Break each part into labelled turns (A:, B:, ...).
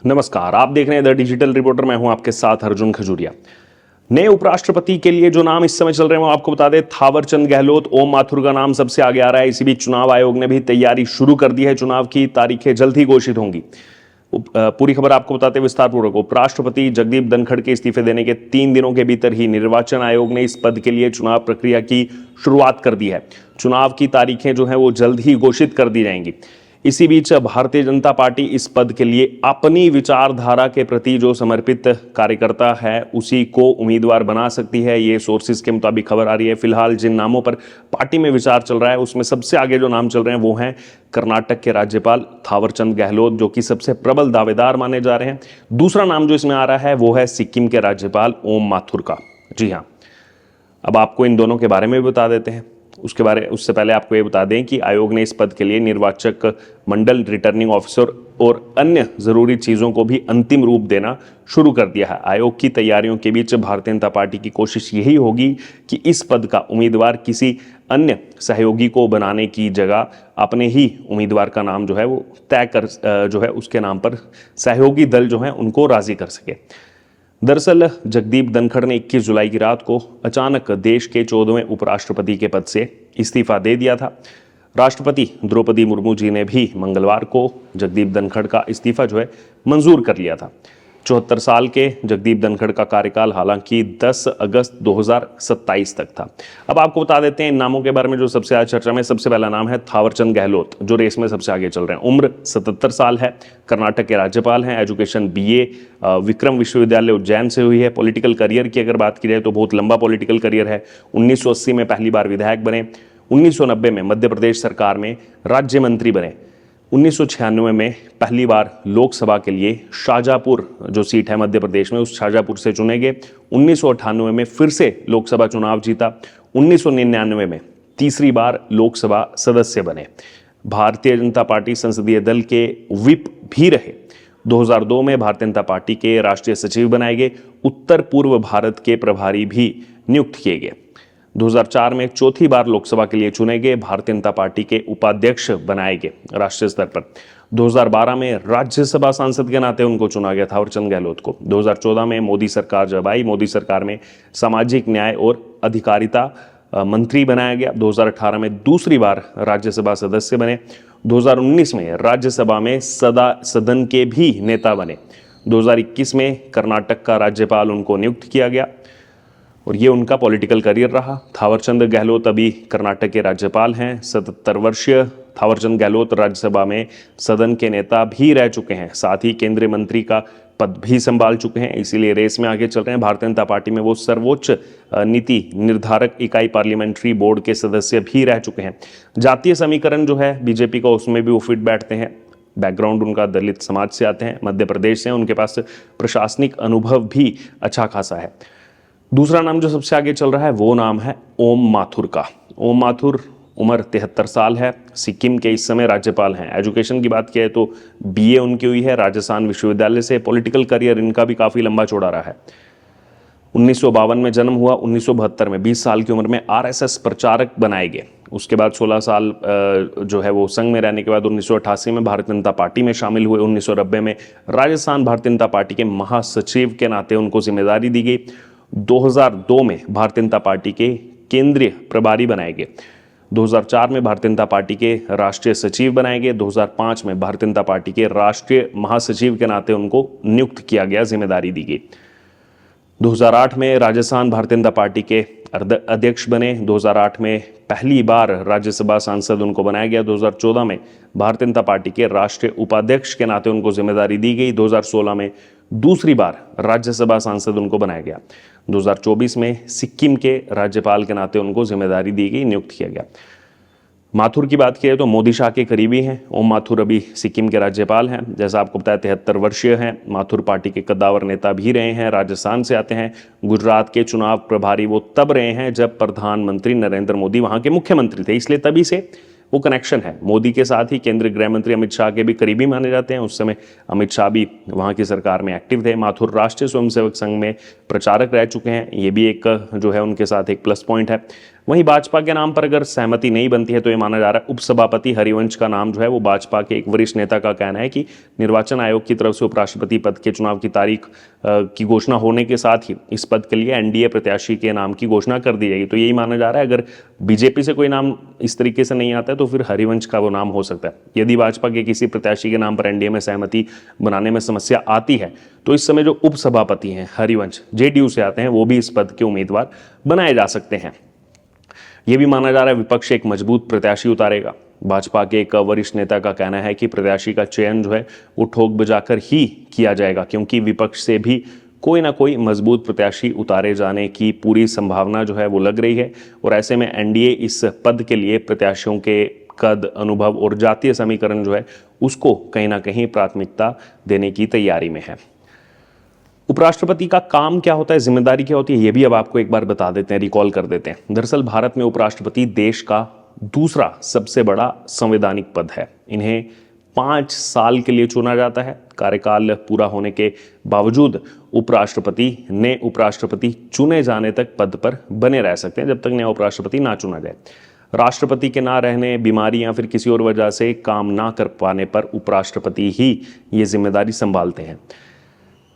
A: नमस्कार, आप देख रहे हैं द डिजिटल रिपोर्टर। मैं हूं आपके साथ अर्जुन खजूरिया। नए उपराष्ट्रपति के लिए जो नाम इस समय चल रहे हैं वो आपको बता दें, थावर चंद गहलोत, ओम माथुर का नाम सबसे आगे आ रहा है। इसी बीच चुनाव आयोग ने भी तैयारी शुरू कर दी है। चुनाव की तारीखें जल्द ही घोषित होंगी। पूरी खबर आपको बताते हैं विस्तार पूर्वक। उपराष्ट्रपति जगदीप धनखड़ के इस्तीफे देने के 3 दिनों के भीतर ही निर्वाचन आयोग ने इस पद के लिए चुनाव प्रक्रिया की शुरुआत कर दी है। चुनाव की तारीखें जो है वो जल्द ही घोषित कर दी जाएंगी। इसी बीच भारतीय जनता पार्टी इस पद के लिए अपनी विचारधारा के प्रति जो समर्पित कार्यकर्ता है उसी को उम्मीदवार बना सकती है, ये सोर्सेज के मुताबिक खबर आ रही है। फिलहाल जिन नामों पर पार्टी में विचार चल रहा है उसमें सबसे आगे जो नाम चल रहे हैं वो हैं कर्नाटक के राज्यपाल थावर चंद गहलोत, जो कि सबसे प्रबल दावेदार माने जा रहे हैं। दूसरा नाम जो इसमें आ रहा है वो है सिक्किम के राज्यपाल ओम माथुर का। जी हाँ, अब आपको इन दोनों के बारे में भी बता देते हैं। उससे पहले आपको ये बता दें कि आयोग ने इस पद के लिए निर्वाचक मंडल, रिटर्निंग ऑफिसर और अन्य जरूरी चीजों को भी अंतिम रूप देना शुरू कर दिया है। आयोग की तैयारियों के बीच भारतीय जनता पार्टी की कोशिश यही होगी कि इस पद का उम्मीदवार किसी अन्य सहयोगी को बनाने की जगह अपने ही उम्मीदवार का नाम जो है वो तय कर जो है उसके नाम पर सहयोगी दल जो है उनको राजी कर सके। दरअसल जगदीप धनखड़ ने 21 जुलाई की रात को अचानक देश के 14वें उपराष्ट्रपति के पद से इस्तीफा दे दिया था। राष्ट्रपति द्रौपदी मुर्मू जी ने भी मंगलवार को जगदीप धनखड़ का इस्तीफा जो है मंजूर कर लिया था। 74 साल के जगदीप धनखड़ का कार्यकाल हालांकि 10 अगस्त 2027 तक था। अब आपको बता देते हैं इन नामों के बारे में जो सबसे आज चर्चा में। सबसे पहला नाम है थावर चंद गहलोत, जो रेस में सबसे आगे चल रहे हैं। उम्र 77 साल है, कर्नाटक के राज्यपाल हैं। एजुकेशन बीए विक्रम विश्वविद्यालय उज्जैन से हुई है। पॉलिटिकल करियर की अगर बात की जाए तो बहुत लंबा पॉलिटिकल करियर है। 1980 में पहली बार विधायक बने। 1990 में मध्य प्रदेश सरकार में राज्य मंत्री बने। 1996 में पहली बार लोकसभा के लिए शाहजहाँपुर जो सीट है मध्य प्रदेश में, उस शाहजहाँपुर से चुने गए। 1998 में फिर से लोकसभा चुनाव जीता। 1999 में तीसरी बार लोकसभा सदस्य बने। भारतीय जनता पार्टी संसदीय दल के व्हिप भी रहे। 2002 में भारतीय जनता पार्टी के राष्ट्रीय सचिव बनाए गए। उत्तर पूर्व भारत के प्रभारी भी नियुक्त किए गए। 2004 में चौथी बार लोकसभा के लिए चुने गए। भारतीय जनता पार्टी के उपाध्यक्ष बनाए गए राष्ट्रीय स्तर पर। 2012 में राज्यसभा सांसद के नाते उनको चुना गया थावर चंद गहलोत को। 2014 में मोदी सरकार जब आई, मोदी सरकार में सामाजिक न्याय और अधिकारिता मंत्री बनाया गया। 2018 में दूसरी बार राज्यसभा सदस्य बने। 2019 में राज्यसभा में सदन के भी नेता बने। 2021 में कर्नाटक का राज्यपाल उनको नियुक्त किया गया और ये उनका पॉलिटिकल करियर रहा। थावरचंद गहलोत अभी कर्नाटक के राज्यपाल हैं। 77 वर्षीय थावरचंद गहलोत राज्यसभा में सदन के नेता भी रह चुके हैं, साथ ही केंद्रीय मंत्री का पद भी संभाल चुके हैं, इसीलिए रेस में आगे चल रहे हैं। भारतीय जनता पार्टी में वो सर्वोच्च नीति निर्धारक इकाई पार्लियामेंट्री बोर्ड के सदस्य भी रह चुके हैं। जातीय समीकरण जो है बीजेपी का, उसमें भी वो फिट बैठते हैं। बैकग्राउंड उनका दलित समाज से आते हैं, मध्य प्रदेश से। उनके पास प्रशासनिक अनुभव भी अच्छा खासा है। दूसरा नाम जो सबसे आगे चल रहा है वो नाम है ओम माथुर का। ओम माथुर उम्र 73 साल है, सिक्किम के इस समय राज्यपाल हैं। एजुकेशन की बात किया तो बीए उनकी हुई है राजस्थान विश्वविद्यालय से। पॉलिटिकल करियर इनका भी काफ़ी लंबा चौड़ा रहा है। 1952 में जन्म हुआ। 1972 में 20 साल की उम्र में आरएसएस प्रचारक बनाए गए। उसके बाद 16 साल जो है वो संघ में रहने के बाद 1988 में भारतीय जनता पार्टी में शामिल हुए। 1990 में राजस्थान भारतीय जनता पार्टी के महासचिव के नाते उनको जिम्मेदारी दी गई। 2002 में भारतीय जनता पार्टी के केंद्रीय प्रभारी बनाए गए। 2004 में भारतीय जनता पार्टी के राष्ट्रीय सचिव बनाए गए। 2005 में भारतीय जनता पार्टी के राष्ट्रीय महासचिव के नाते उनको नियुक्त किया गया, जिम्मेदारी दी गई। 2008 में राजस्थान भारतीय जनता पार्टी के अध्यक्ष बने। 2008 में पहली बार राज्यसभा सांसद उनको बनाया गया। 2014 में भारतीय जनता पार्टी के राष्ट्रीय उपाध्यक्ष के नाते उनको जिम्मेदारी दी गई। 2016 में दूसरी बार राज्यसभा सांसद उनको बनाया गया। 2024 में सिक्किम के राज्यपाल के नाते उनको जिम्मेदारी दी गई, नियुक्त किया गया। माथुर की बात की तो मोदी शाह के करीबी हैं। ओम माथुर अभी सिक्किम के राज्यपाल हैं। जैसा आपको पता है 73 वर्षीय हैं। माथुर पार्टी के कद्दावर नेता भी रहे हैं, राजस्थान से आते हैं। गुजरात के चुनाव प्रभारी वो तब रहे हैं जब प्रधानमंत्री नरेंद्र मोदी वहाँ के मुख्यमंत्री थे, इसलिए तभी से वो कनेक्शन है। मोदी के साथ ही केंद्रीय गृह मंत्री अमित शाह के भी करीबी माने जाते हैं। उस समय अमित शाह भी वहाँ की सरकार में एक्टिव थे। माथुर राष्ट्रीय स्वयंसेवक संघ में प्रचारक रह चुके हैं, ये भी एक जो है उनके साथ एक प्लस पॉइंट है। वहीं भाजपा के नाम पर अगर सहमति नहीं बनती है तो ये माना जा रहा है उपसभापति हरिवंश का नाम जो है वो भाजपा के एक वरिष्ठ नेता का कहना है कि निर्वाचन आयोग की तरफ से उपराष्ट्रपति पद के चुनाव की तारीख की घोषणा होने के साथ ही इस पद के लिए एनडीए प्रत्याशी के नाम की घोषणा कर दी जाएगी। तो यही माना जा रहा है अगर बीजेपी से कोई नाम इस तरीके से नहीं आता है तो फिर हरिवंश का वो नाम हो सकता है। यदि भाजपा के किसी प्रत्याशी के नाम पर एनडीए में सहमति बनाने में समस्या आती है तो इस समय जो उपसभापति हैं हरिवंश जेडीयू से आते हैं वो भी इस पद के उम्मीदवार बनाए जा सकते हैं। यह भी माना जा रहा है विपक्ष एक मजबूत प्रत्याशी उतारेगा। भाजपा के एक वरिष्ठ नेता का कहना है कि प्रत्याशी का चयन जो है वो ठोक बजाकर ही किया जाएगा, क्योंकि विपक्ष से भी कोई ना कोई मजबूत प्रत्याशी उतारे जाने की पूरी संभावना जो है वो लग रही है। और ऐसे में एनडीए इस पद के लिए प्रत्याशियों के कद, अनुभव और जातीय समीकरण जो है उसको कहीं ना कहीं प्राथमिकता देने की तैयारी में है। उपराष्ट्रपति का काम क्या होता है, जिम्मेदारी क्या होती है, ये भी अब आपको एक बार बता देते हैं, रिकॉल कर देते हैं। दरअसल भारत में उपराष्ट्रपति देश का दूसरा सबसे बड़ा संवैधानिक पद है। इन्हें 5 साल के लिए चुना जाता है। कार्यकाल पूरा होने के बावजूद उपराष्ट्रपति चुने जाने तक पद पर बने रह सकते हैं, जब तक नया उपराष्ट्रपति ना चुना जाए। राष्ट्रपति के ना रहने, बीमारी या फिर किसी और वजह से काम ना कर पाने पर उपराष्ट्रपति ही ये जिम्मेदारी संभालते हैं।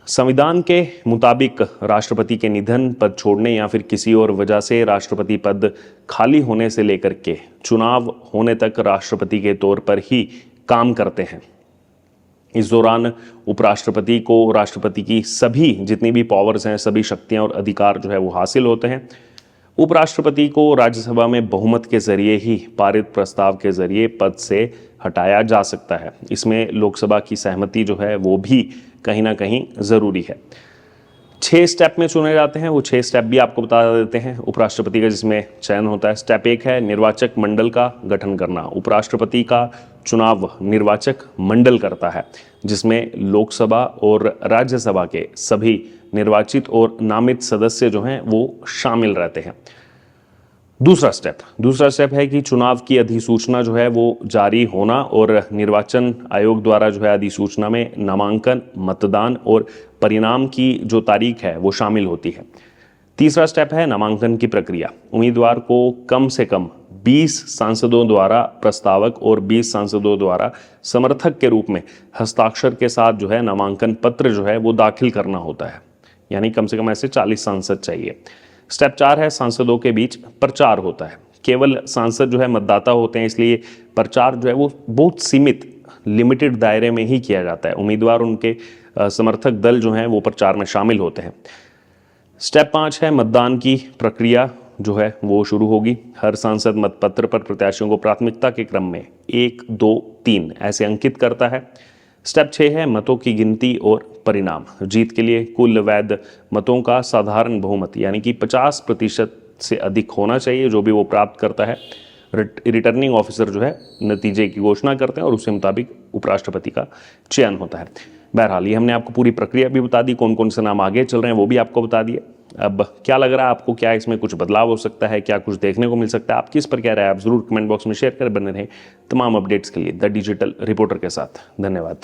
A: संविधान के मुताबिक राष्ट्रपति के निधन, पद छोड़ने या फिर किसी और वजह से राष्ट्रपति पद खाली होने से लेकर के चुनाव होने तक राष्ट्रपति के तौर पर ही काम करते हैं। इस दौरान उपराष्ट्रपति को राष्ट्रपति की सभी जितनी भी पावर्स हैं, सभी शक्तियां और अधिकार जो है वो हासिल होते हैं। उपराष्ट्रपति को राज्यसभा में बहुमत के जरिए ही पारित प्रस्ताव के जरिए पद से हटाया जा सकता है। इसमें लोकसभा की सहमति जो है वो भी कहीं ना कहीं ज़रूरी है। 6 स्टेप में चुने जाते हैं, वो 6 स्टेप भी आपको बता देते हैं उपराष्ट्रपति का, जिसमें चयन होता है। स्टेप 1 है निर्वाचक मंडल का गठन करना। उपराष्ट्रपति का चुनाव निर्वाचक मंडल करता है, जिसमें लोकसभा और राज्यसभा के सभी निर्वाचित और नामित सदस्य जो हैं वो शामिल रहते हैं। दूसरा स्टेप है कि चुनाव की अधिसूचना जो है वो जारी होना और निर्वाचन आयोग द्वारा जो है अधिसूचना में नामांकन, मतदान और परिणाम की जो तारीख है वो शामिल होती है। तीसरा स्टेप है नामांकन की प्रक्रिया। उम्मीदवार को कम से कम 20 सांसदों द्वारा प्रस्तावक और 20 सांसदों द्वारा समर्थक के रूप में हस्ताक्षर के साथ जो है नामांकन पत्र जो है वो दाखिल करना होता है, यानी कम से कम ऐसे 40 सांसद चाहिए। स्टेप 4 है सांसदों के बीच प्रचार होता है। केवल सांसद जो है मतदाता होते हैं, इसलिए प्रचार जो है वो बहुत सीमित, लिमिटेड दायरे में ही किया जाता है। उम्मीदवार, उनके समर्थक दल जो हैं वो प्रचार में शामिल होते हैं। स्टेप 5 है मतदान की प्रक्रिया जो है वो शुरू होगी। हर सांसद मतपत्र पर प्रत्याशियों को प्राथमिकता के क्रम में 1, 2, 3 ऐसे अंकित करता है। स्टेप 6 है मतों की गिनती और परिणाम। जीत के लिए कुल वैध मतों का साधारण बहुमत यानी कि 50% से अधिक होना चाहिए, जो भी वो प्राप्त करता है। रिटर्निंग ऑफिसर जो है नतीजे की घोषणा करते हैं और उसके मुताबिक उपराष्ट्रपति का चयन होता है। बहरहाल ये हमने आपको पूरी प्रक्रिया भी बता दी, कौन कौन से नाम आगे चल रहे हैं वो भी आपको बता दिए। अब क्या लग रहा है आपको, क्या इसमें कुछ बदलाव हो सकता है, क्या कुछ देखने को मिल सकता है, आपकी इस पर क्या राय है, आप जरूर कमेंट बॉक्स में शेयर कर बने रहें तमाम अपडेट्स के लिए द डिजिटल रिपोर्टर के साथ। धन्यवाद।